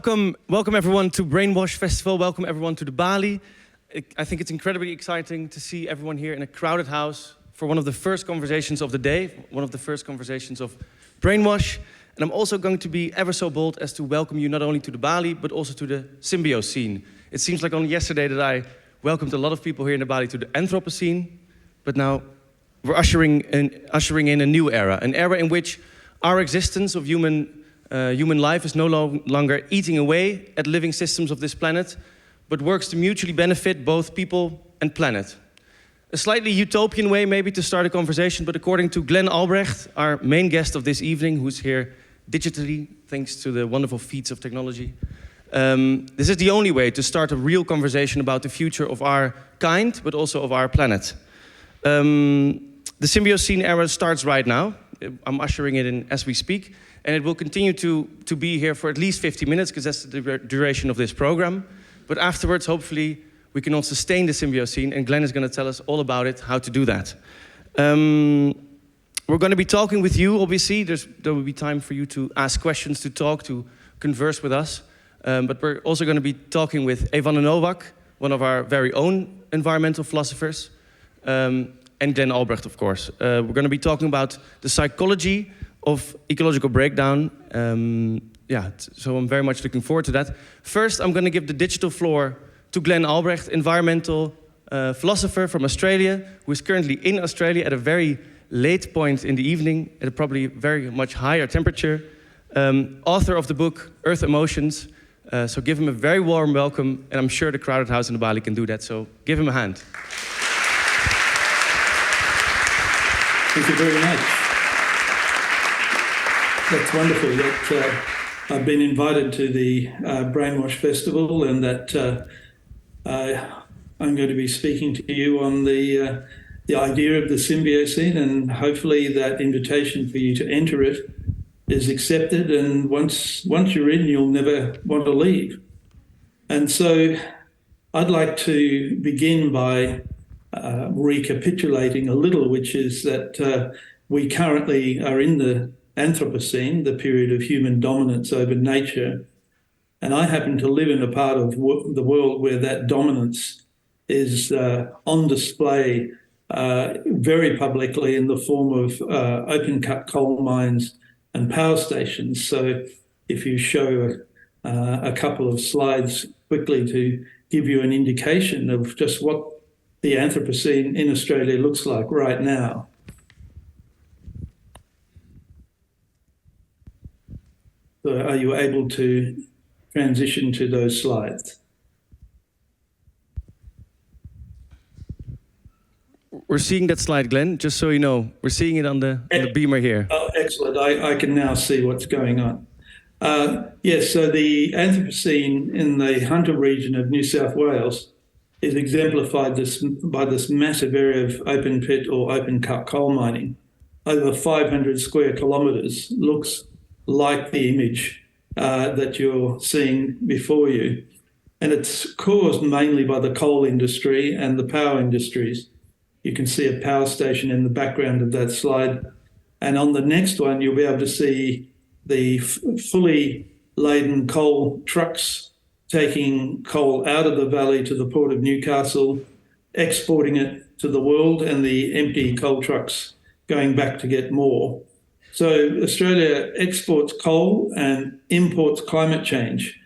welcome everyone to Brainwash Festival. Welcome everyone to the Bali. I think it's incredibly exciting to see everyone here in a crowded house for one of the first conversations of the day, one of the first conversations of Brainwash. And I'm also going to be ever so bold as to welcome you not only to the Bali, but also to the Symbiocene. It seems like only yesterday that I welcomed a lot of people here in the Bali to the Anthropocene, but now we're ushering in a new era, an era in which our existence of human life is no longer eating away at living systems of this planet, but works to mutually benefit both people and planet. A slightly utopian way maybe to start a conversation, but according to Glenn Albrecht, our main guest of this evening, who's here digitally, thanks to the wonderful feats of technology, this is the only way to start a real conversation about the future of our kind, but also of our planet. The Symbiocene era starts right now. I'm ushering it in as we speak, and it will continue to be here for at least 50 minutes, because that's the duration of this program. But afterwards, hopefully, we can all sustain the Symbiocene, and Glenn is going to tell us all about it, how to do that. We're going to be talking with you, obviously. There will be time for you to ask questions, to talk, to converse with us. But we're also going to be talking with Evanne Nowak, one of our very own environmental philosophers, and Glenn Albrecht, of course. We're going to be talking about the psychology of ecological breakdown. So I'm very much looking forward to that. First, I'm going to give the digital floor to Glenn Albrecht, environmental philosopher from Australia, who is currently in Australia at a very late point in the evening, at a probably very much higher temperature. Author of the book Earth Emotions. So give him a very warm welcome, and I'm sure the crowded house in the Bali can do that, so give him a hand. Thank you very much. That's wonderful that I've been invited to the Brainwash Festival, and that I'm going to be speaking to you on the idea of the Symbiocene, and hopefully that invitation for you to enter it is accepted, and once you're in, you'll never want to leave. And so I'd like to begin by recapitulating a little, which is that we currently are in the Anthropocene, the period of human dominance over nature. And I happen to live in a part of the world where that dominance is on display very publicly in the form of open-cut coal mines and power stations. So if you show a couple of slides quickly to give you an indication of just what the Anthropocene in Australia looks like right now. So are you able to transition to those slides? We're seeing that slide, Glenn, just so you know. We're seeing it on the beamer here. Oh, excellent. I can now see what's going on. Yes, so the Anthropocene in the Hunter region of New South Wales is exemplified by this massive area of open pit or open cut coal mining. Over 500 square kilometres, looks like the image that you're seeing before you. And it's caused mainly by the coal industry and the power industries. You can see a power station in the background of that slide. And on the next one, you'll be able to see the fully laden coal trucks taking coal out of the valley to the port of Newcastle, exporting it to the world, and the empty coal trucks going back to get more. So Australia exports coal and imports climate change.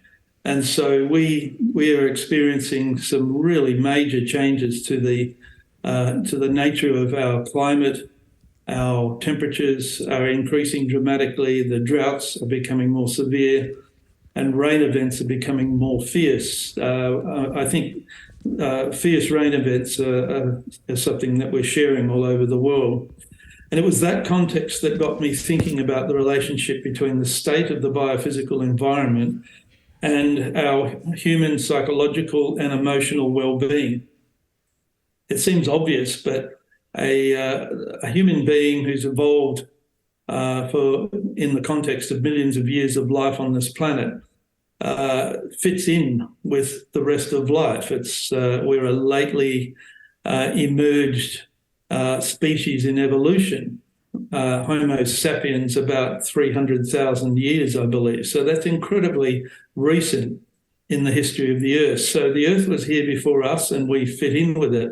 And so we are experiencing some really major changes to the nature of our climate. Our temperatures are increasing dramatically, the droughts are becoming more severe, and rain events are becoming more fierce. I think fierce rain events are something that we're sharing all over the world. And it was that context that got me thinking about the relationship between the state of the biophysical environment and our human psychological and emotional well-being. It seems obvious, but a human being who's evolved in the context of millions of years of life on this planet fits in with the rest of life. We're a lately emerged species in evolution, Homo sapiens about 300,000 years, I believe. So that's incredibly recent in the history of the Earth. So the Earth was here before us and we fit in with it.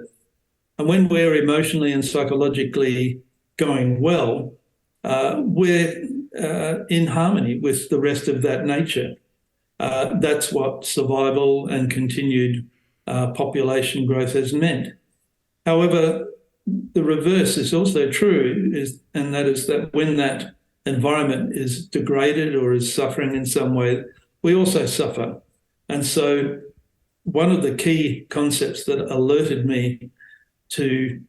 And when we're emotionally and psychologically going well, we're in harmony with the rest of that nature. That's what survival and continued population growth has meant. However, the reverse is also true, and that is that when that environment is degraded or is suffering in some way, we also suffer. And so one of the key concepts that alerted me to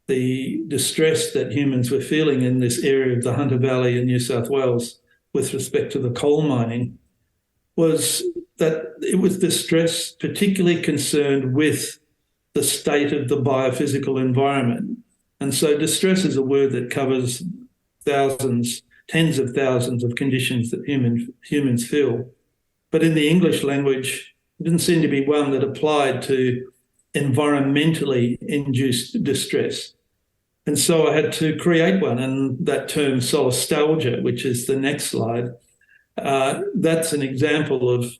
the distress that humans were feeling in this area of the Hunter Valley in New South Wales with respect to the coal mining was that it was distress particularly concerned with the state of the biophysical environment. And so distress is a word that covers thousands, tens of thousands of conditions that humans feel. But in the English language, it didn't seem to be one that applied to environmentally induced distress. And so I had to create one, and that term solastalgia, which is the next slide, that's an example of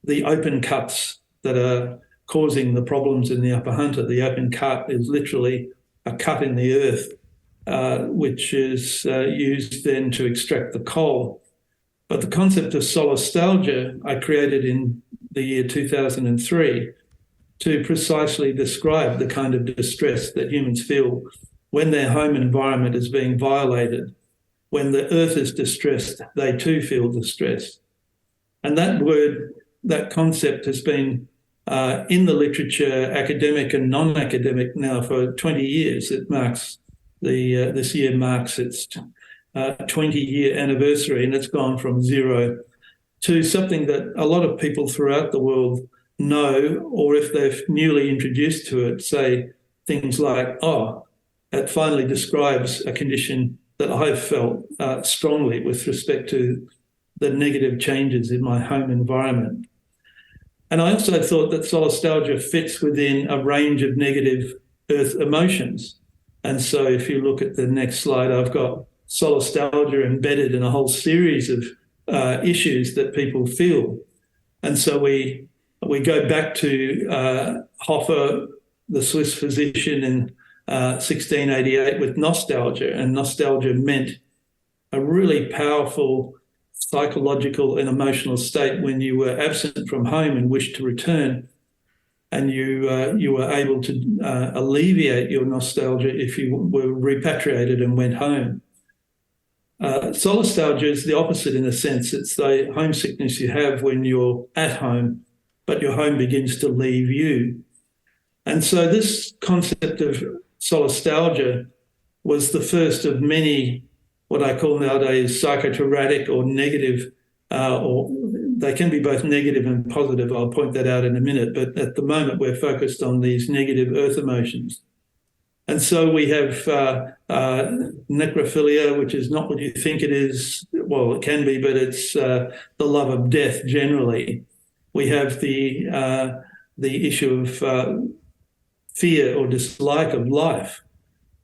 the open cuts that are causing the problems in the Upper Hunter. The open cut is literally a cut in the earth, which is used then to extract the coal. But the concept of solastalgia I created in the year 2003 to precisely describe the kind of distress that humans feel when their home environment is being violated. When the earth is distressed, they too feel distress. And that word, that concept has been in the literature, academic and non-academic, now for 20 years. It marks this year marks its 20-year anniversary, and it's gone from zero to something that a lot of people throughout the world know, or if they're newly introduced to it, say things like, oh, it finally describes a condition that I've felt strongly with respect to the negative changes in my home environment. And I also thought that solastalgia fits within a range of negative earth emotions. And so if you look at the next slide, I've got solastalgia embedded in a whole series of issues that people feel. And so we go back to Hofer, the Swiss physician, in 1688 with nostalgia, and nostalgia meant a really powerful psychological and emotional state when you were absent from home and wished to return, and you were able to alleviate your nostalgia if you were repatriated and went home. Solastalgia is the opposite in a sense. It's the homesickness you have when you're at home, but your home begins to leave you. And so this concept of solastalgia was the first of many, what I call nowadays psychoterratic or negative, or they can be both negative and positive. I'll point that out in a minute. But at the moment, we're focused on these negative earth emotions. And so we have necrophilia, which is not what you think it is. Well, it can be, but it's the love of death generally. We have the issue of fear or dislike of life,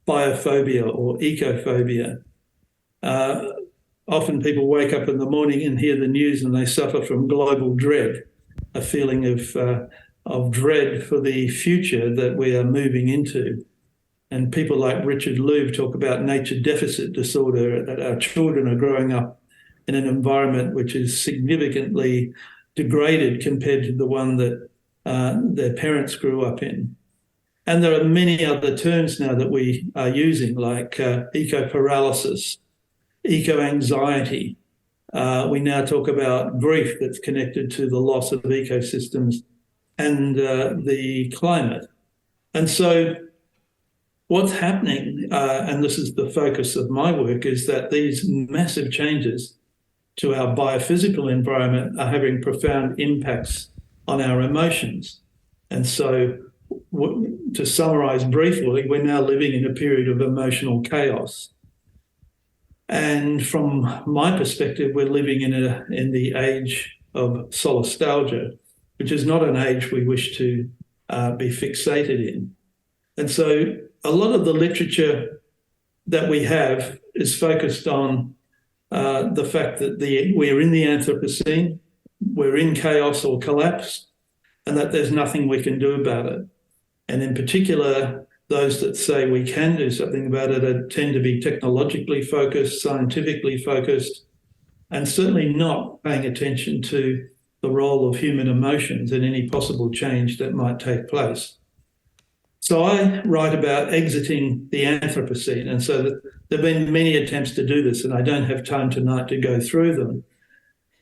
biophobia or ecophobia. Often people wake up in the morning and hear the news and they suffer from global dread, a feeling of dread for the future that we are moving into. And people like Richard Louv talk about nature deficit disorder, that our children are growing up in an environment which is significantly degraded compared to the one that their parents grew up in. And there are many other terms now that we are using, like eco-paralysis, eco-anxiety. We now talk about grief that's connected to the loss of ecosystems and the climate. And so what's happening, and this is the focus of my work, is that these massive changes to our biophysical environment are having profound impacts on our emotions. And so to summarize briefly, we're now living in a period of emotional chaos. And from my perspective, we're living in the age of solastalgia, which is not an age we wish to be fixated in. And so a lot of the literature that we have is focused on the fact that we're in the Anthropocene, we're in chaos or collapse, and that there's nothing we can do about it. And in particular, those that say we can do something about it tend to be technologically focused, scientifically focused, and certainly not paying attention to the role of human emotions in any possible change that might take place. So I write about exiting the Anthropocene, and so there have been many attempts to do this, and I don't have time tonight to go through them.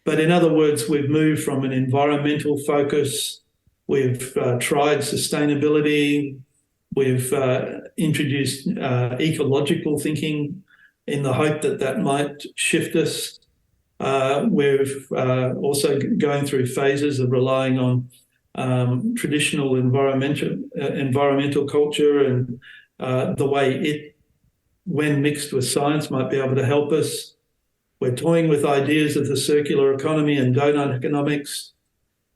But in other words, we've moved from an environmental focus, we've tried sustainability, we've introduced ecological thinking in the hope that that might shift us. We've also going through phases of relying on traditional environmental culture and the way it, when mixed with science, might be able to help us. We're toying with ideas of the circular economy and donut economics.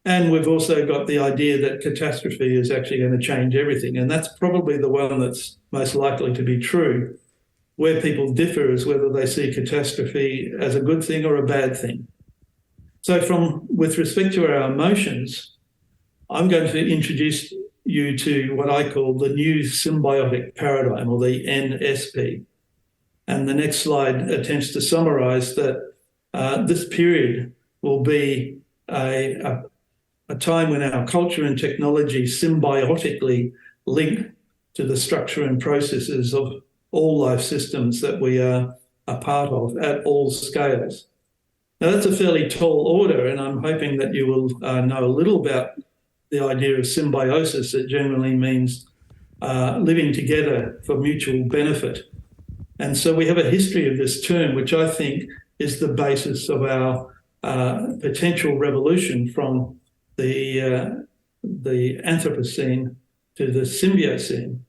And we've also got the idea that catastrophe is actually going to change everything. And that's probably the one that's most likely to be true. Where people differ is whether they see catastrophe as a good thing or a bad thing. So with respect to our emotions, I'm going to introduce you to what I call the new symbiotic paradigm, or the NSP. And the next slide attempts to summarize that this period will be a time when our culture and technology symbiotically link to the structure and processes of all life systems that we are a part of at all scales. Now, that's a fairly tall order, and I'm hoping that you will know a little about the idea of symbiosis. It generally means living together for mutual benefit. And so we have a history of this term, which I think is the basis of our potential revolution from the Anthropocene to the Symbiocene.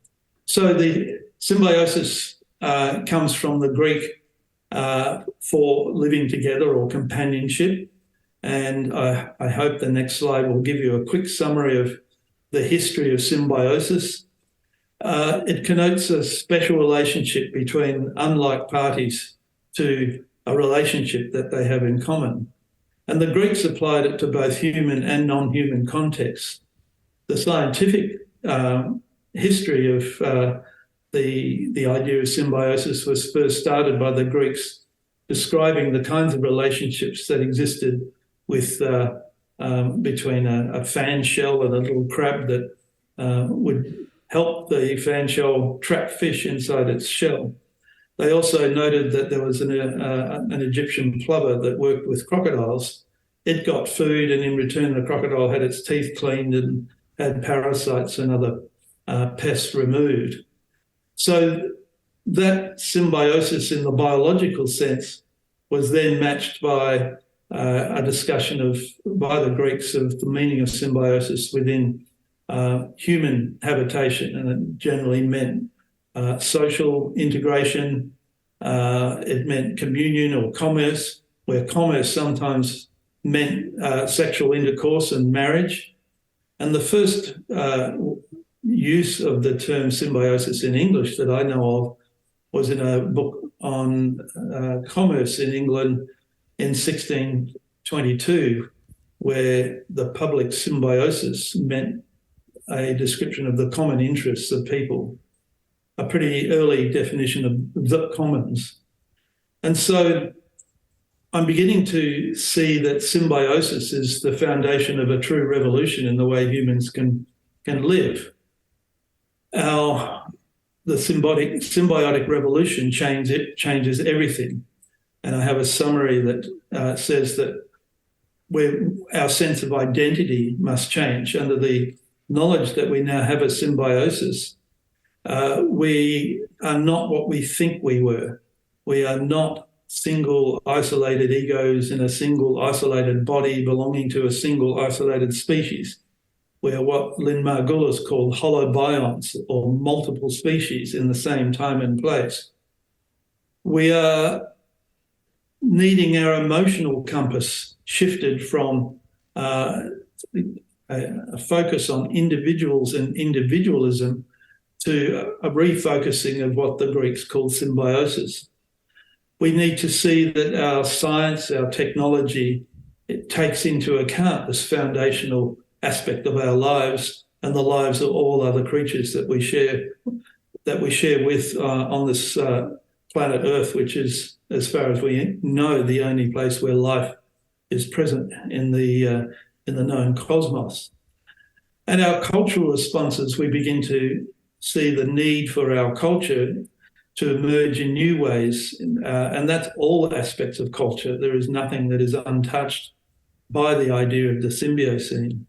So the symbiosis comes from the Greek for living together or companionship. And I hope the next slide will give you a quick summary of the history of symbiosis. It connotes a special relationship between unlike parties to a relationship that they have in common. And the Greeks applied it to both human and non-human contexts. The scientific history of the idea of symbiosis was first started by the Greeks describing the kinds of relationships that existed with between a fan shell and a little crab that would help the fan shell trap fish inside its shell. They also noted that there was an Egyptian plover that worked with crocodiles. It got food, and in return the crocodile had its teeth cleaned and had parasites and other pests removed. So that symbiosis in the biological sense was then matched by a discussion by the Greeks of the meaning of symbiosis within human habitation, and it generally meant social integration. It meant communion or commerce, where commerce sometimes meant sexual intercourse and marriage. And the first use of the term symbiosis in English that I know of was in a book on commerce in England in 1622, where the public symbiosis meant a description of the common interests of people, a pretty early definition of the commons. And so I'm beginning to see that symbiosis is the foundation of a true revolution in the way humans can live. The symbiotic revolution changes everything. And I have a summary that says that our sense of identity must change. Under the knowledge that we now have a symbiosis, we are not what we think we were. We are not single isolated egos in a single isolated body belonging to a single isolated species. We are what Lynn Margulis called holobionts, or multiple species in the same time and place. We are needing our emotional compass shifted from a focus on individuals and individualism to a refocusing of what the Greeks called symbiosis. We need to see that our science, our technology, it takes into account this foundational aspect of our lives and the lives of all other creatures that we share with on this planet Earth, which is, as far as we know, the only place where life is present in the known cosmos. And our cultural responses, we begin to see the need for our culture to emerge in new ways, and that's all aspects of culture. There is nothing that is untouched by the idea of the symbiocene.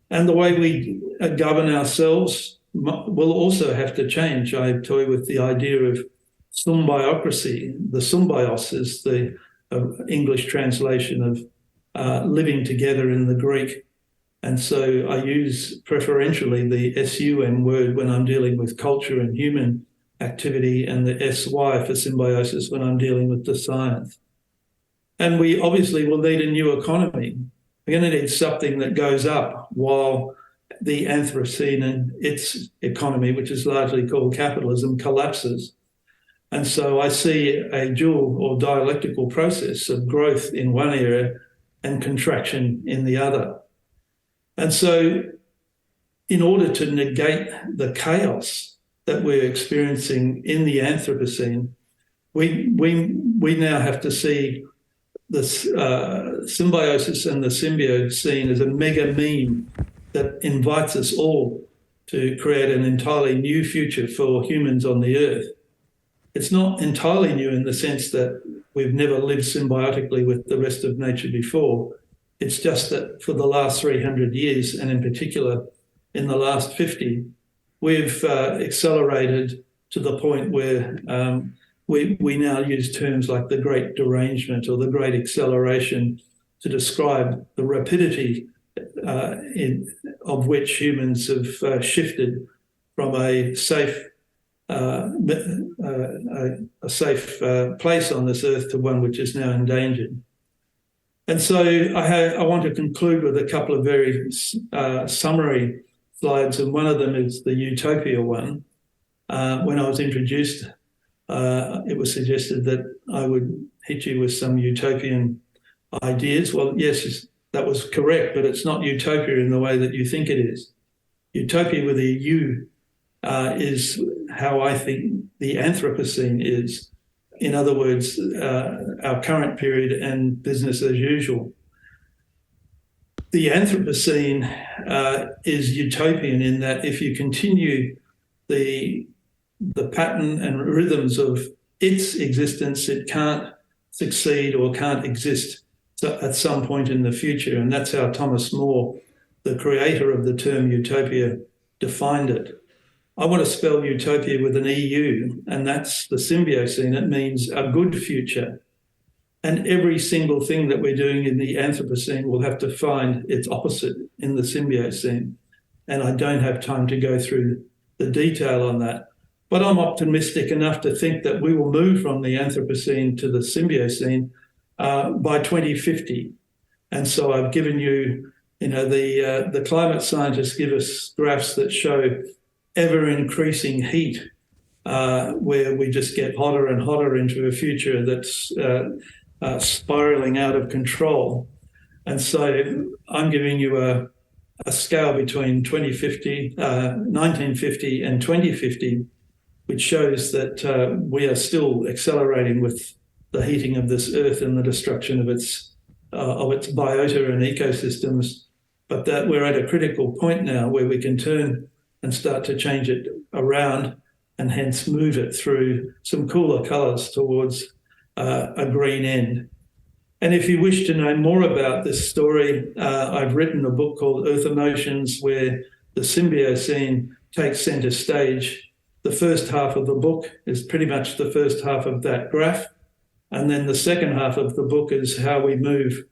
And the way we govern ourselves will also have to change. I toy with the idea of symbiocracy. The symbios is the English translation of living together in the Greek. And so I use preferentially the SUM word when I'm dealing with culture and human activity, and the SY for symbiosis when I'm dealing with the science. And we obviously will need a new economy. We're going to need something that goes up while the Anthropocene and its economy, which is largely called capitalism, collapses. And so I see a dual or dialectical process of growth in one area and contraction in the other. And so in order to negate the chaos that we're experiencing in the Anthropocene, we now have to see the symbiosis and the symbiocene as a mega meme that invites us all to create an entirely new future for humans on the Earth. It's not entirely new in the sense that we've never lived symbiotically with the rest of nature before. It's just that for the last 300 years, and in particular in the last 50, we've accelerated to the point where we now use terms like the great derangement or the great acceleration to describe the rapidity of which humans have shifted from a safe place on this earth to one which is now endangered. And so I want to conclude with a couple of very summary slides, and one of them is the utopia one. When I was introduced, it was suggested that I would hit you with some utopian ideas. Well, yes, that was correct, but it's not utopia in the way that you think it is. Utopia with a U is how I think the Anthropocene is. In other words, our current period and business as usual. The Anthropocene is utopian in that if you continue the pattern and rhythms of its existence, it can't succeed or can't exist at some point in the future. And that's how Thomas More, the creator of the term utopia, defined it. I want to spell utopia with an EU, and that's the symbiocene. It means a good future. And every single thing that we're doing in the Anthropocene will have to find its opposite in the symbiocene. And I don't have time to go through the detail on that. But I'm optimistic enough to think that we will move from the Anthropocene to the symbiocene by 2050. And so I've given you, the climate scientists give us graphs that show ever increasing heat, where we just get hotter and hotter into a future that's spiraling out of control. And so I'm giving you a scale between 1950 and 2050, which shows that we are still accelerating with the heating of this earth and the destruction of its biota and ecosystems, but that we're at a critical point now where we can turn and start to change it around and hence move it through some cooler colours towards a green end. And if you wish to know more about this story, I've written a book called Earth Emotions, where the symbiocene takes centre stage. The first half of the book is pretty much the first half of that graph. And then the second half of the book is how we move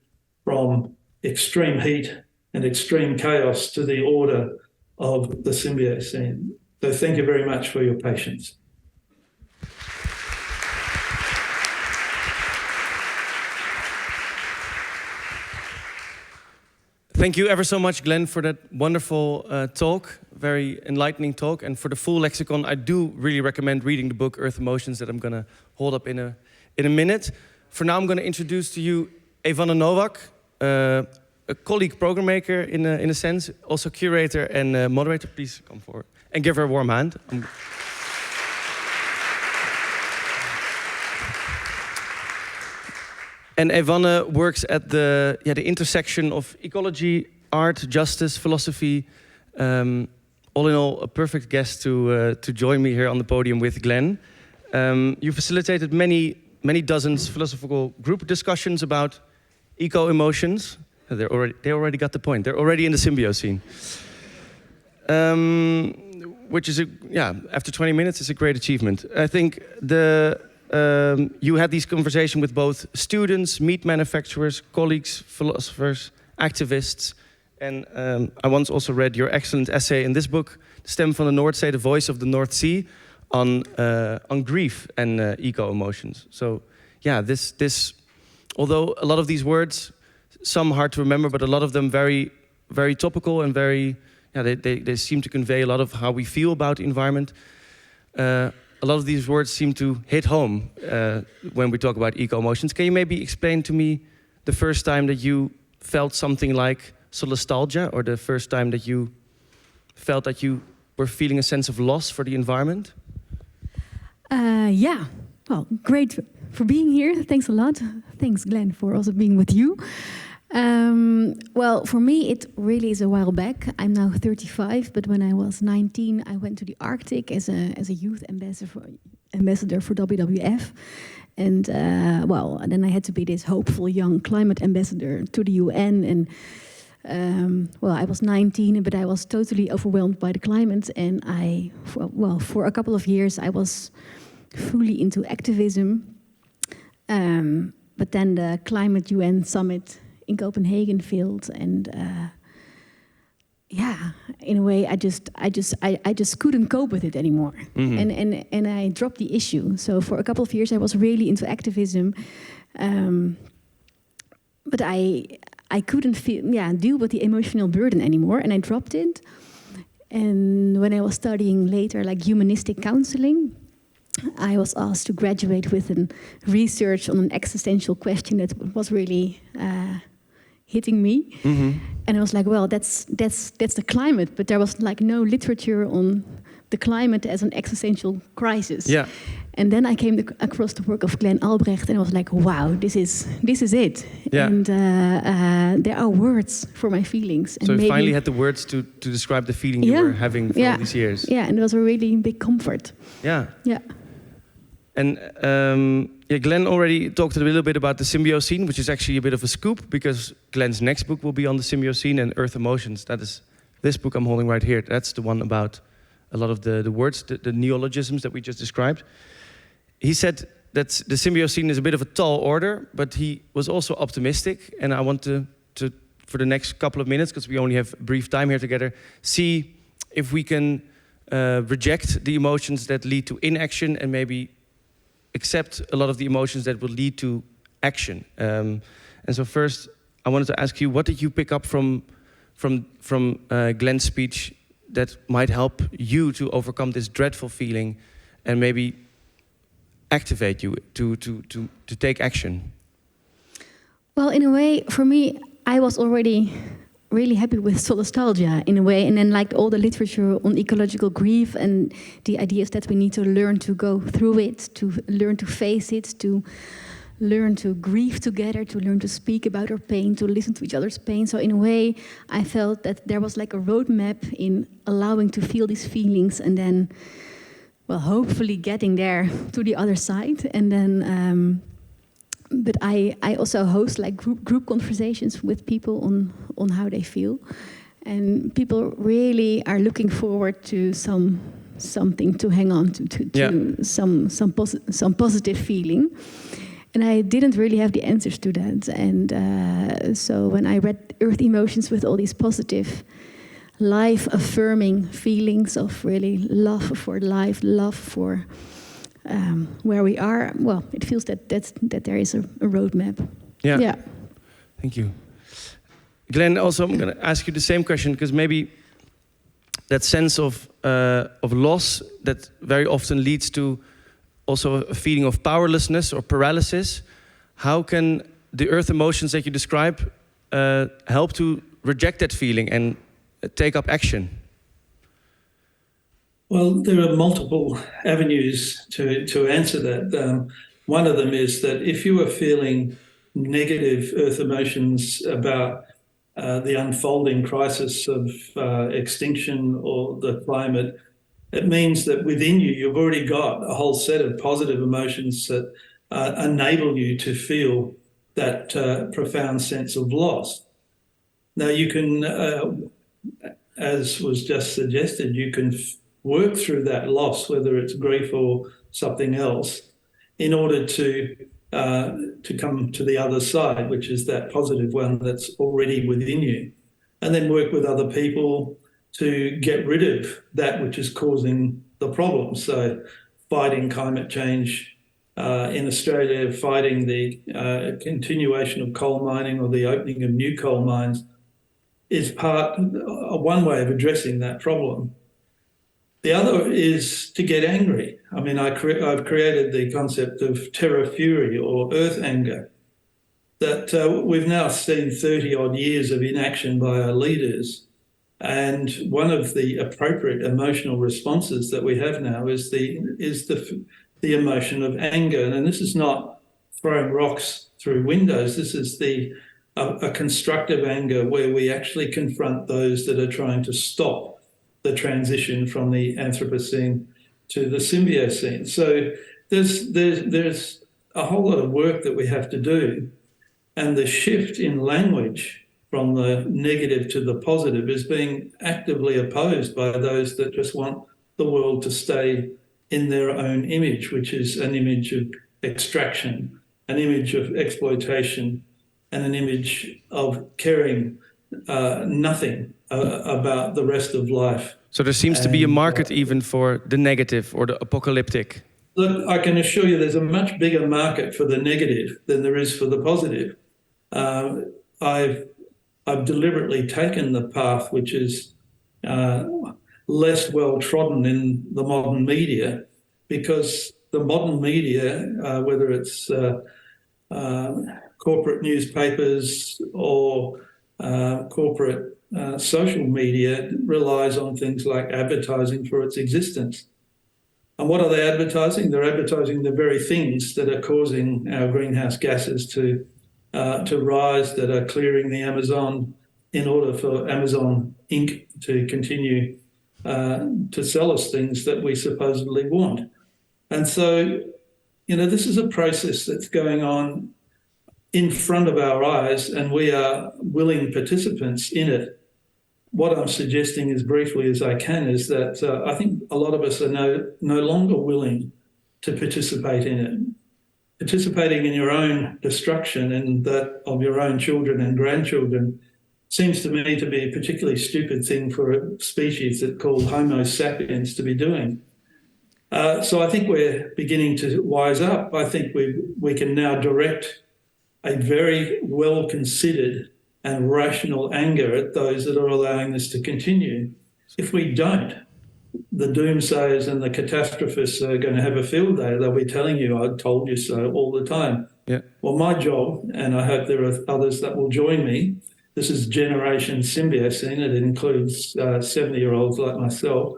from extreme heat and extreme chaos to the order of the symbiocene. So thank you very much for your patience. Thank you ever so much, Glenn, for that wonderful talk, very enlightening talk. And for the full lexicon, I do really recommend reading the book Earth Emotions that I'm going to hold up in a minute. For now, I'm going to introduce to you Evanne Nowak, a colleague program maker in a sense, also curator and moderator. Please come forward and give her a warm hand. And Evanne works at the intersection of ecology, art, justice, philosophy. All in all, a perfect guest to join me here on the podium with Glenn. You facilitated many dozens philosophical group discussions about eco-emotions. They already got the point. They're already in the symbiosine. Which is after 20 minutes is a great achievement. I think you had these conversations with both students, meat manufacturers, colleagues, philosophers, activists. And I once also read your excellent essay in this book, De Stem van de Noordzee, The Voice of the North Sea, on grief and eco-emotions. So this, although a lot of these words, some hard to remember, but a lot of them very, very topical and very, they seem to convey a lot of how we feel about the environment. A lot of these words seem to hit home when we talk about eco-emotions. Can you maybe explain to me the first time that you felt something like solastalgia, or the first time that you felt that you were feeling a sense of loss for the environment? Well, great for being here. Thanks a lot. Thanks, Glenn, for also being with you. Well, for me, it really is a while back. I'm now 35, but when I was 19, I went to the Arctic as a youth ambassador for WWF. And then I had to be this hopeful young climate ambassador to the UN. And I was 19, but I was totally overwhelmed by the climate. And for a couple of years, I was fully into activism. But then the Climate UN Summit in Copenhagen failed, and in a way, I just couldn't cope with it anymore, and I dropped the issue. So for a couple of years, I was really into activism, but I couldn't deal with the emotional burden anymore, and I dropped it. And when I was studying later, like humanistic counseling, I was asked to graduate with a research on an existential question that was really hitting me. And I was like, well, that's the climate, but there was like no literature on the climate as an existential crisis. Yeah. And then I came across the work of Glenn Albrecht, and I was like, wow, this is it. Yeah. And there are words for my feelings. So you finally had the words to describe the feeling you were having for all these years. Yeah, and it was a really big comfort. Yeah. Yeah. And Glenn already talked a little bit about the symbiosine, which is actually a bit of a scoop, because Glenn's next book will be on the symbiosine and Earth Emotions. That is this book I'm holding right here. That's the one about a lot of the words, the neologisms that we just described. He said that the symbiosine is a bit of a tall order, but he was also optimistic. And I want to for the next couple of minutes, because we only have brief time here together, see if we can reject the emotions that lead to inaction and maybe accept a lot of the emotions that will lead to action. And so first, I wanted to ask you, what did you pick up from Glenn's speech that might help you to overcome this dreadful feeling and maybe activate you to take action? Well, in a way, for me, I was already really happy with solastalgia in a way, and then liked all the literature on ecological grief and the ideas that we need to learn to go through it, to learn to face it, to learn to grieve together, to learn to speak about our pain, to listen to each other's pain. So in a way, I felt that there was like a roadmap in allowing to feel these feelings, and then, well, hopefully getting there to the other side. And then, but I also host like group conversations with people on how they feel, and people really are looking forward to something to hang on to some positive feeling. And I didn't really have the answers to that. And so when I read Earth Emotions with all these positive, life-affirming feelings of really love for life, love for where we are, well, it feels that there is a roadmap. Yeah. Thank you. Glenn, also I'm going to ask you the same question, because maybe that sense of loss that very often leads to also a feeling of powerlessness or paralysis. How can the earth emotions that you describe help to reject that feeling and take up action? Well, there are multiple avenues to answer that. One of them is that if you are feeling negative earth emotions about the unfolding crisis of extinction or the climate, it means that within you, you've already got a whole set of positive emotions that enable you to feel that profound sense of loss. Now, you can, as was just suggested, you can work through that loss, whether it's grief or something else, in order to come to the other side, which is that positive one that's already within you, and then work with other people to get rid of that which is causing the problem. So fighting climate change in Australia, fighting the continuation of coal mining or the opening of new coal mines is one way of addressing that problem. The other is to get angry. I mean, I've created the concept of terra fury or earth anger that we've now seen 30 odd years of inaction by our leaders. And one of the appropriate emotional responses that we have now is the emotion of anger. And this is not throwing rocks through windows. This is a constructive anger where we actually confront those that are trying to stop the transition from the Anthropocene to the Symbiocene. So there's a whole lot of work that we have to do, and the shift in language from the negative to the positive is being actively opposed by those that just want the world to stay in their own image, which is an image of extraction, an image of exploitation, and an image of caring nothing about the rest of life. So there seems to be a market even for the negative or the apocalyptic. Look, I can assure you there's a much bigger market for the negative than there is for the positive. I've deliberately taken the path which is less well trodden in the modern media, because the modern media, whether it's corporate newspapers or corporate social media, relies on things like advertising for its existence. And what are they advertising? They're advertising the very things that are causing our greenhouse gases to rise, that are clearing the Amazon in order for Amazon Inc. to continue to sell us things that we supposedly want. And so, this is a process that's going on in front of our eyes, and we are willing participants in it. What I'm suggesting, as briefly as I can, is that I think a lot of us are no longer willing to participate in it. Participating in your own destruction and that of your own children and grandchildren seems to me to be a particularly stupid thing for a species that's called Homo sapiens to be doing. So I think we're beginning to wise up. I think we can now direct a very well-considered and rational anger at those that are allowing this to continue. If we don't, the doomsayers and the catastrophists are going to have a field day. They'll be telling you, I told you so, all the time. Yeah. Well, my job, and I hope there are others that will join me, this is Generation Symbiocene. It includes 70-year-olds like myself.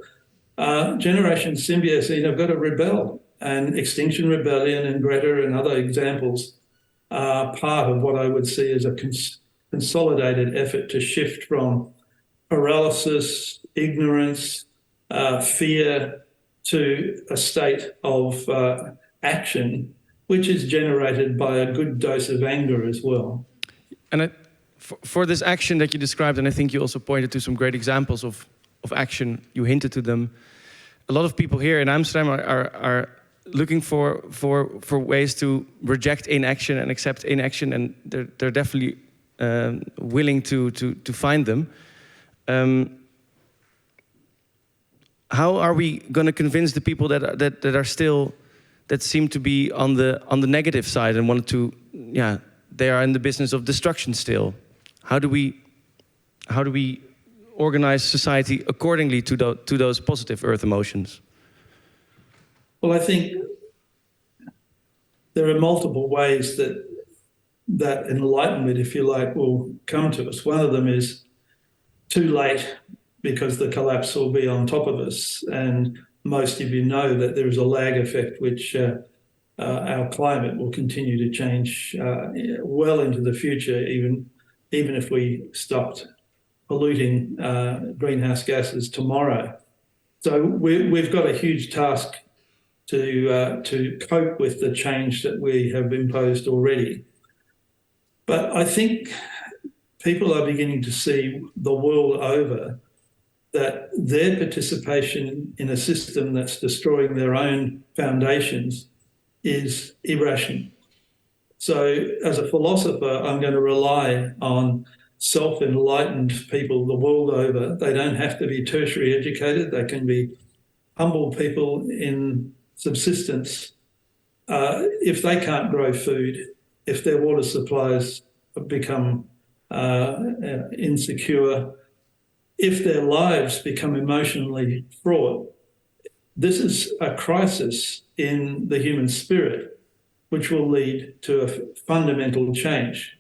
Generation Symbiocene have got to rebel, and Extinction Rebellion and Greta and other examples are part of what I would see as a consolidated effort to shift from paralysis, ignorance, fear to a state of action, which is generated by a good dose of anger as well. And for this action that you described, and I think you also pointed to some great examples of action, you hinted to them. A lot of people here in Amsterdam are looking for ways to reject inaction and accept inaction, and they're definitely willing to find them. How are we going to convince the people that seem to be on the negative side and want to, they are in the business of destruction still? How do we how do we organize society accordingly to those positive earth emotions? Well, I think there are multiple ways that enlightenment, if you like, will come to us. One of them is too late, because the collapse will be on top of us. And most of you know that there is a lag effect, which our climate will continue to change well into the future, even if we stopped polluting greenhouse gases tomorrow. So we've got a huge task to cope with the change that we have imposed already. But I think people are beginning to see the world over that their participation in a system that's destroying their own foundations is irrational. So as a philosopher, I'm going to rely on self-enlightened people the world over. They don't have to be tertiary educated. They can be humble people in subsistence. If they can't grow food, if their water supplies become insecure, if their lives become emotionally fraught, this is a crisis in the human spirit, which will lead to a fundamental change.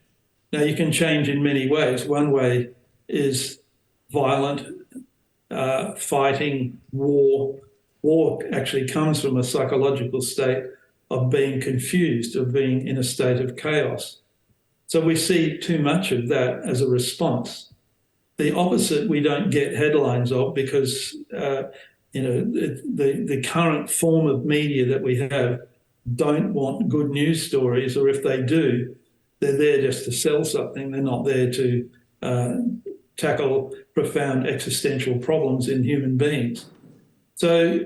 Now, you can change in many ways. One way is violent, fighting, war. War actually comes from a psychological state of being confused, of being in a state of chaos. So we see too much of that as a response. The opposite we don't get headlines of, because the current form of media that we have don't want good news stories, or if they do, they're there just to sell something. They're not there to tackle profound existential problems in human beings. So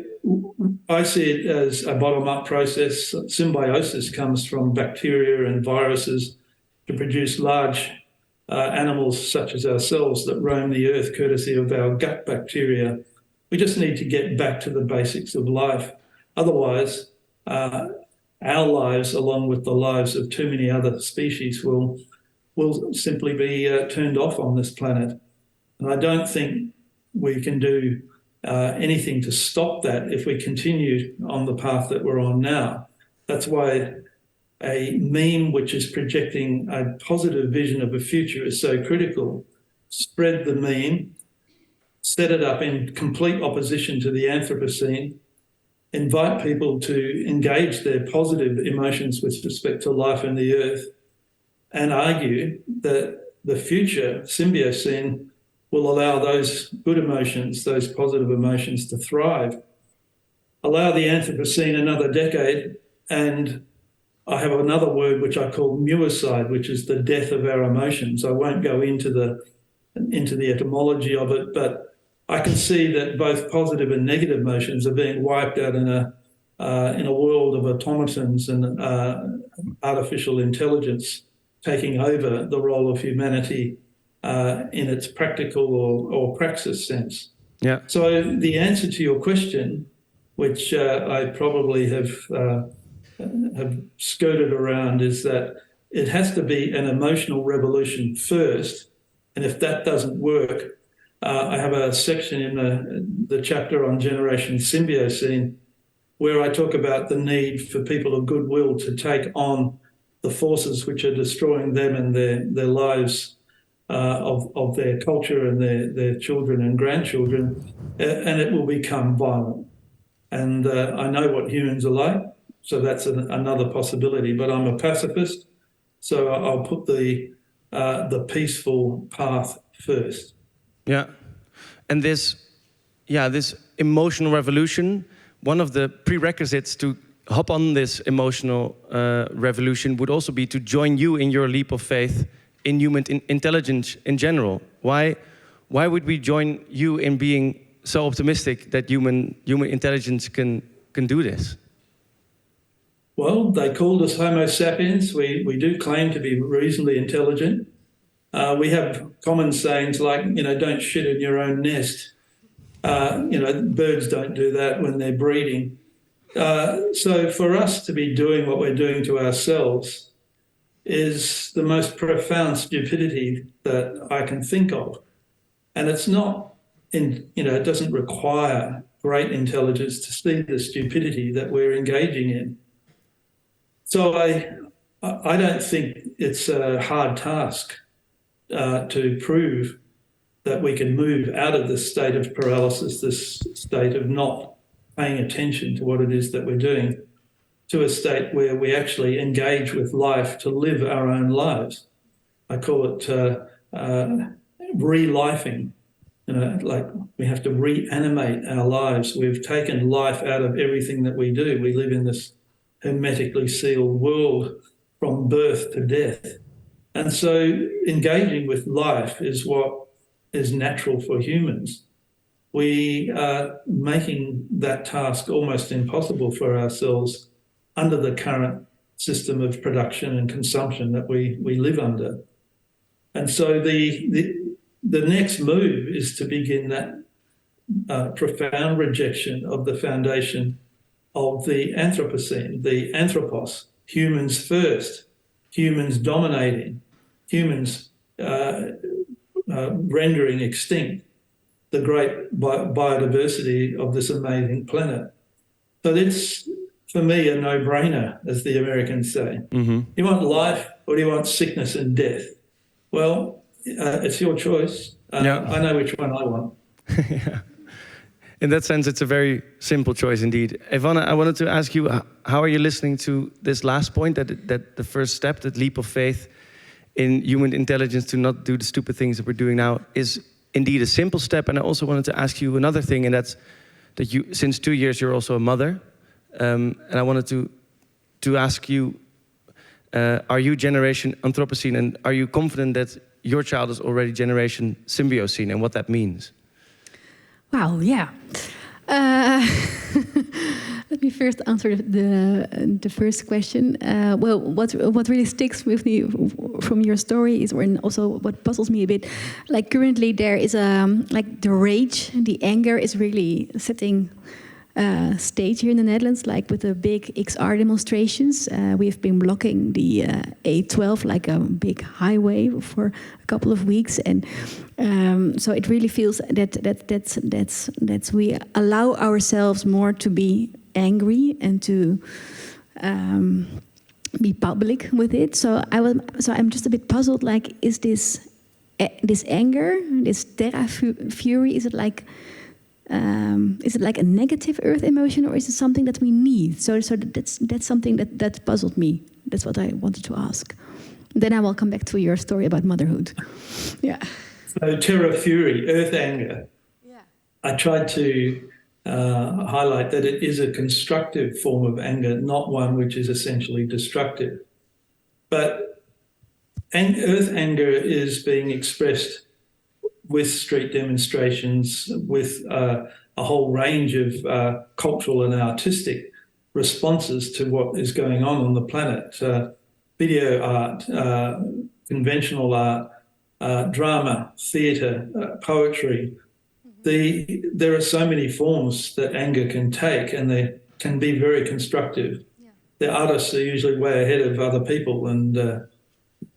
I see it as a bottom-up process. Symbiosis comes from bacteria and viruses to produce large animals such as ourselves that roam the earth courtesy of our gut bacteria. We just need to get back to the basics of life. Otherwise, our lives, along with the lives of too many other species, will simply be turned off on this planet. And I don't think we can do anything to stop that if we continue on the path that we're on now. That's why a meme which is projecting a positive vision of a future is so critical. Spread the meme, set it up in complete opposition to the Anthropocene, invite people to engage their positive emotions with respect to life and the earth, and argue that the future Symbiocene will allow those good emotions, those positive emotions, to thrive. Allow the Anthropocene another decade, and I have another word which I call muicide, which is the death of our emotions. I won't go into the etymology of it, but I can see that both positive and negative emotions are being wiped out in a world of automatons and artificial intelligence taking over the role of humanity in its practical or praxis sense. Yeah. So the answer to your question, which I probably have skirted around, is that it has to be an emotional revolution first, and if that doesn't work, I have a section in the chapter on Generation Symbiocene where I talk about the need for people of goodwill to take on the forces which are destroying them and their lives of their culture and their children and grandchildren, and it will become violent. And I know what humans are like, so that's another possibility. But I'm a pacifist, so I'll put the peaceful path first. Yeah, and this emotional revolution, one of the prerequisites to hop on this emotional revolution would also be to join you in your leap of faith in human intelligence in general. Why would we join you in being so optimistic that human intelligence can do this? Well, they called us Homo sapiens. We do claim to be reasonably intelligent. We have common sayings like, don't shit in your own nest. Birds don't do that when they're breeding. So for us to be doing what we're doing to ourselves is the most profound stupidity that I can think of. And it's not it doesn't require great intelligence to see the stupidity that we're engaging in. So I don't think it's a hard task to prove that we can move out of this state of paralysis, this state of not paying attention to what it is that we're doing, to a state where we actually engage with life to live our own lives. I call it re-lifing. Like we have to reanimate our lives. We've taken life out of everything that we do. We live in this hermetically sealed world from birth to death. And so engaging with life is what is natural for humans. We are making that task almost impossible for ourselves under the current system of production and consumption that we live under. And so the next move is to begin that profound rejection of the foundation of the Anthropocene, the anthropos, humans first, humans dominating, humans rendering extinct the great biodiversity of this amazing planet. So it's, for me, a no-brainer, as the Americans say. Mm-hmm. You want life or do you want sickness and death? Well, it's your choice. I know which one I want. Yeah. In that sense, it's a very simple choice indeed. Evanne, I wanted to ask you, how are you listening to this last point, that the first step, that leap of faith in human intelligence to not do the stupid things that we're doing now, is indeed a simple step? And I also wanted to ask you another thing, and that's that you, since 2 years, you're also a mother. And I wanted to ask you, are you generation Anthropocene, and are you confident that your child is already generation Symbiocene, and what that means? Wow, yeah. Let me first answer the first question. Well, what really sticks with me from your story is, and also what puzzles me a bit, like currently there is like the rage, the anger is really setting stage here in the Netherlands, like with the big XR demonstrations. We've been blocking the A12, like a big highway, for a couple of weeks, and so it really feels that we allow ourselves more to be angry and to be public with it. So I'm just a bit puzzled. Like, is this anger, this terra fury? Is it like a negative earth emotion, or is it something that we need? So that's something that puzzled me. That's what I wanted to ask. Then I will come back to your story about motherhood. Yeah. So terra fury, earth anger. Yeah. I tried to highlight that it is a constructive form of anger, not one which is essentially destructive. But earth anger is being expressed with street demonstrations, with a whole range of cultural and artistic responses to what is going on the planet. Video art, conventional art, drama, theatre, poetry. There are so many forms that anger can take, and they can be very constructive. Yeah. The artists are usually way ahead of other people, and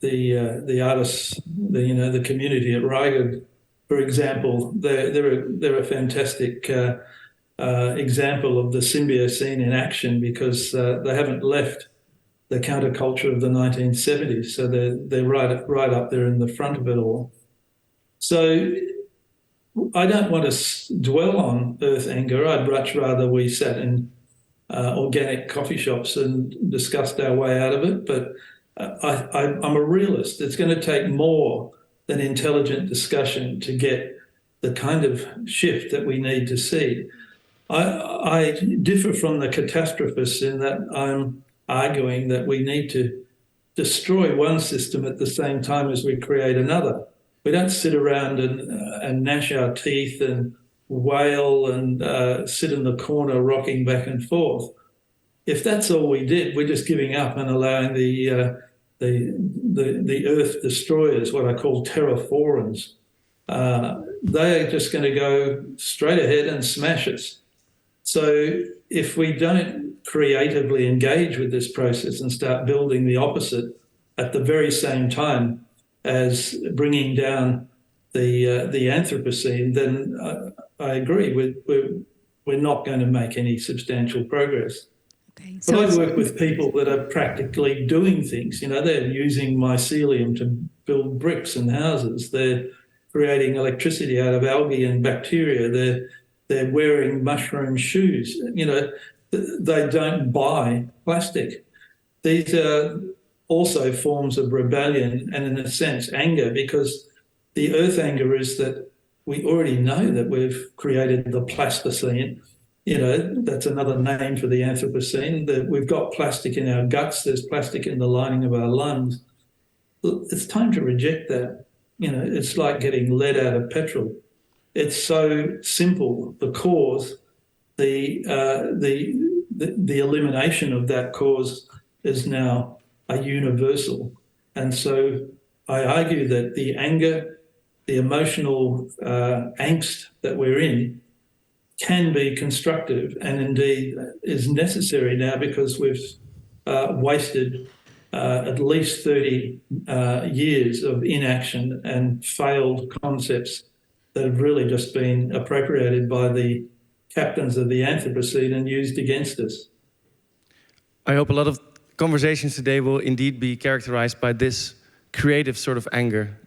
the artists, the community at Raigad, for example, they're a fantastic example of the Symbiocene in action, because they haven't left the counterculture of the 1970s, so they're right up there in the front of it all. So I don't want to dwell on earth anger. I'd much rather we sat in organic coffee shops and discussed our way out of it. But I'm a realist. It's going to take more than intelligent discussion to get the kind of shift that we need to see. I differ from the catastrophists in that I'm arguing that we need to destroy one system at the same time as we create another. We don't sit around and gnash our teeth and wail and sit in the corner rocking back and forth. If that's all we did, we're just giving up and allowing the earth destroyers, what I call terraformers, they are just going to go straight ahead and smash us. So if we don't creatively engage with this process and start building the opposite at the very same time as bringing down the Anthropocene, then I agree. We're not going to make any substantial progress. Okay, but I work with people that are practically doing things. They're using mycelium to build bricks and houses. They're creating electricity out of algae and bacteria. They're wearing mushroom shoes. They don't buy plastic. These are also forms of rebellion and, in a sense, anger, because the earth anger is that we already know that we've created the plasticine. That's another name for the Anthropocene, that we've got plastic in our guts, there's plastic in the lining of our lungs. It's time to reject that. It's like getting lead out of petrol. It's so simple. The cause, the elimination of that cause is now a universal. And so I argue that the anger, the emotional angst that we're in can be constructive, and indeed is necessary now, because we've wasted at least 30 years of inaction and failed concepts that have really just been appropriated by the captains of the Anthropocene and used against us. I hope a lot of conversations today will indeed be characterized by this creative sort of anger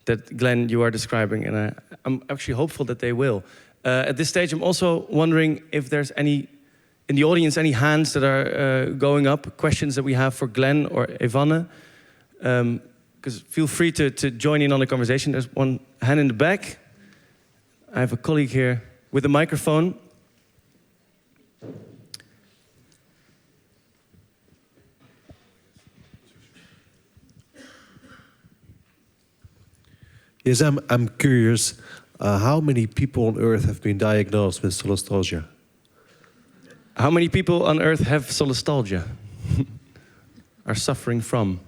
that, Glenn, you are describing, and I'm actually hopeful that they will. At this stage, I'm also wondering if there's any, in the audience, any hands that are going up, questions that we have for Glenn or Evanne. Because feel free to join in on the conversation. There's one hand in the back. I have a colleague here with a microphone. Yes, I'm curious. How many people on Earth have been diagnosed with solastalgia? How many people on Earth have solastalgia? Are suffering from?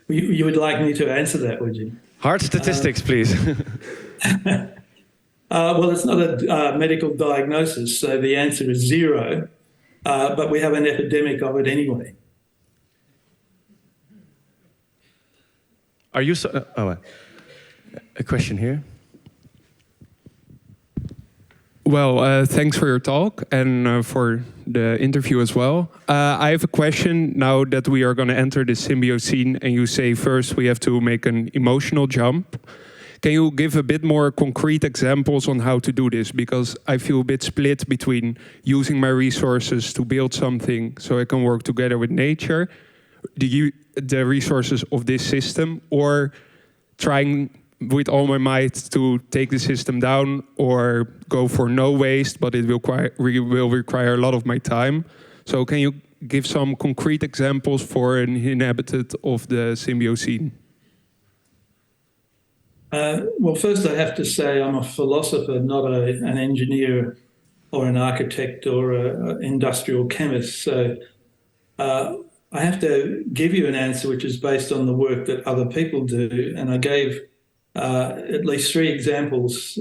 You would like me to answer that, would you? Hard statistics, please. Well, it's not a medical diagnosis, so the answer is 0. But we have an epidemic of it anyway. Are you a question here? Well, thanks for your talk and for the interview as well. I have a question now that we are going to enter the Symbiocene, and you say first we have to make an emotional jump. Can you give a bit more concrete examples on how to do this? Because I feel a bit split between using my resources to build something so I can work together with nature, the resources of this system, or trying with all my might to take the system down, or go for no waste, but it will require a lot of my time. So can you give some concrete examples for an inhabitant of the Symbiocene? Well, first I have to say I'm a philosopher, not an engineer or an architect or an industrial chemist. So I have to give you an answer which is based on the work that other people do. And I gave at least 3 examples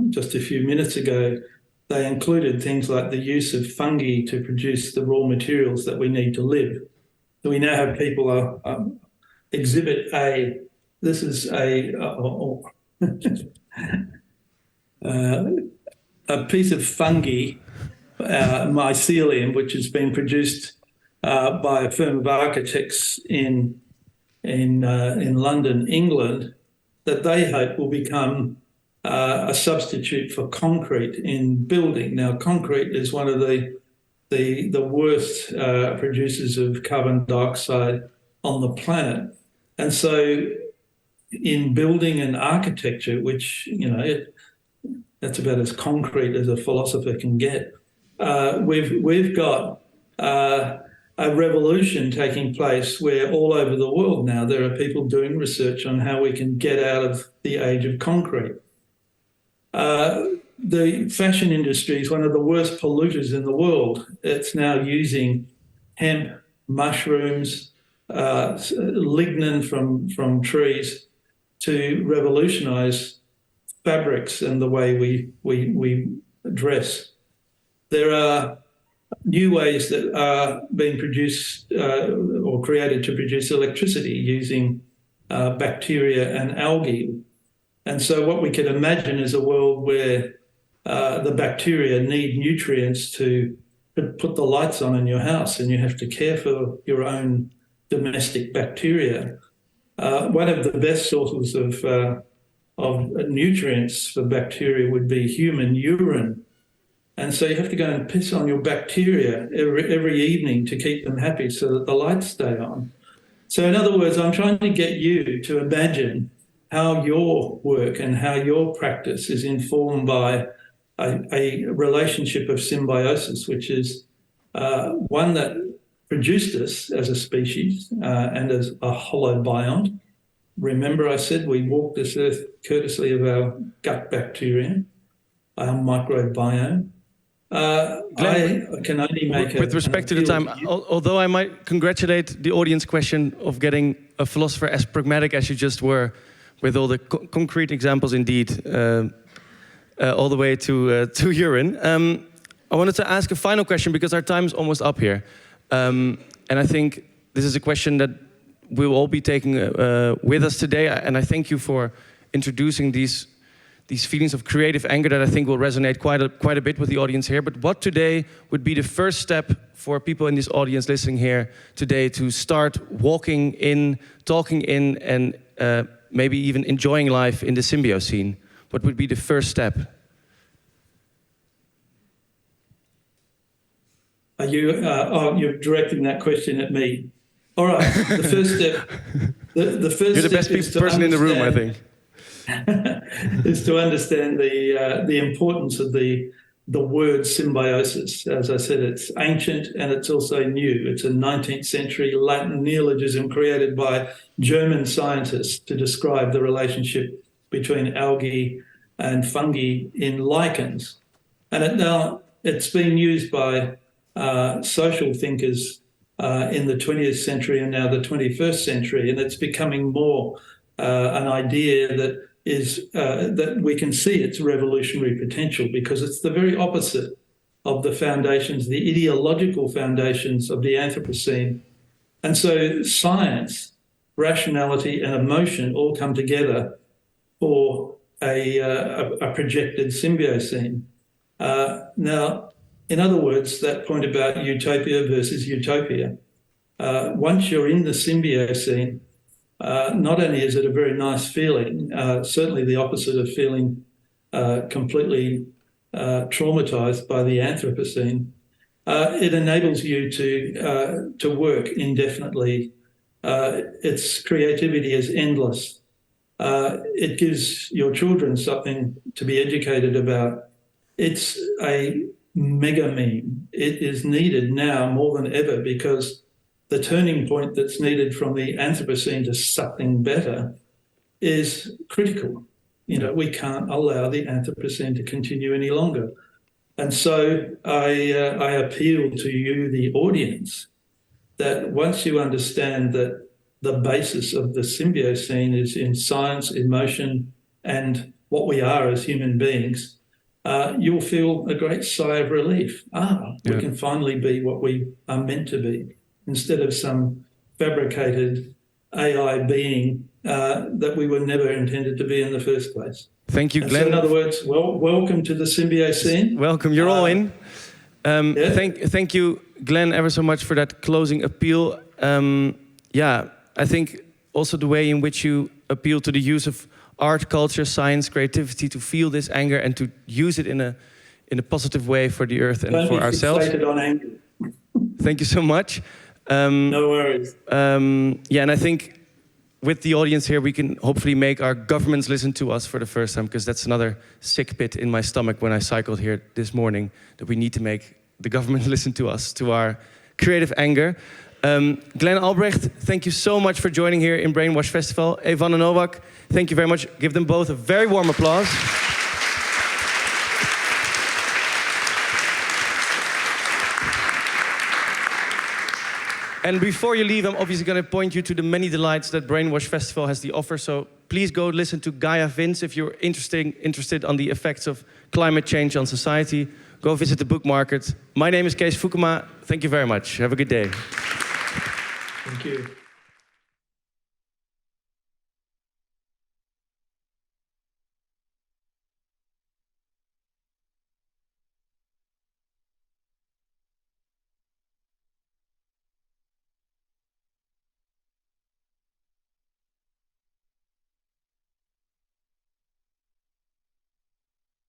just a few minutes ago. They included things like the use of fungi to produce the raw materials that we need to live. So we now have people exhibit A. This is a piece of fungi, mycelium, which has been produced by a firm of architects in London, England, that they hope will become a substitute for concrete in building. Now, concrete is one of the worst producers of carbon dioxide on the planet, and so in building and architecture, which that's about as concrete as a philosopher can get, we've got a revolution taking place where all over the world now there are people doing research on how we can get out of the age of concrete. The fashion industry is one of the worst polluters in the world. It's now using hemp, mushrooms, lignin from trees to revolutionise fabrics and the way we dress. There are new ways that are being produced or created to produce electricity using bacteria and algae. And so what we can imagine is a world where the bacteria need nutrients to put the lights on in your house, and you have to care for your own domestic bacteria. One of the best sources of nutrients for bacteria would be human urine. And so you have to go and piss on your bacteria every evening to keep them happy so that the lights stay on. So in other words, I'm trying to get you to imagine how your work and how your practice is informed by a relationship of symbiosis, which is one that produced us as a species and as a holobiont. Remember, I said we walk this earth courtesy of our gut bacteria, our microbiome. Glenn, I can only make with respect to the time, although I might congratulate the audience question of getting a philosopher as pragmatic as you just were, with all the concrete examples indeed, all the way to urine. I wanted to ask a final question because our time is almost up here. And I think this is a question that we'll all be taking with us today. And I thank you for introducing these feelings of creative anger that I think will resonate quite a bit with the audience here. But what today would be the first step for people in this audience listening here today to start walking in, talking in, and maybe even enjoying life in the Symbiocene? What would be the first step? You're directing that question at me. All right. The first step. The first. You're the best person in the room, I think. Is to understand the importance of the word symbiosis. As I said, it's ancient and it's also new. It's a 19th century Latin neologism created by German scientists to describe the relationship between algae and fungi in lichens. And it's been used by social thinkers in the 20th century and now the 21st century, and it's becoming more an idea that is that we can see its revolutionary potential because it's the very opposite of the foundations, the ideological foundations of the Anthropocene. And so science, rationality, and emotion all come together for a projected Symbiocene. Now, in other words, that point about utopia versus utopia, once you're in the Symbiocene, not only is it a very nice feeling, certainly the opposite of feeling completely traumatized by the Anthropocene, it enables you to work indefinitely. Its creativity is endless. It gives your children something to be educated about. It's a mega meme. It is needed now more than ever because the turning point that's needed from the Anthropocene to something better is critical. You know, we can't allow the Anthropocene to continue any longer. And so I appeal to you, the audience, that once you understand that the basis of the Symbiocene is in science, emotion, and what we are as human beings, you'll feel a great sigh of relief. We can finally be what we are meant to be, instead of some fabricated AI being that we were never intended to be in the first place. Thank you, Glenn. So in other words, welcome to the Symbiocene. Welcome, you're all in. Thank you, Glenn, ever so much for that closing appeal. I think also the way in which you appeal to the use of art, culture, science, creativity to feel this anger and to use it in a positive way for the earth and for ourselves. Don't be fixated on anger. Thank you so much. No worries. And I think with the audience here, we can hopefully make our governments listen to us for the first time, because that's another sick pit in my stomach when I cycled here this morning, that we need to make the government listen to us, to our creative anger. Glenn Albrecht, thank you so much for joining here in Brainwash Festival. Evanne Nowak, thank you very much. Give them both a very warm applause. And before you leave, I'm obviously going to point you to the many delights that Brainwash Festival has to offer. So please go listen to Gaia Vince if you're interested on the effects of climate change on society. Go visit the book market. My name is Kees Foekema. Thank you very much. Have a good day. Thank you.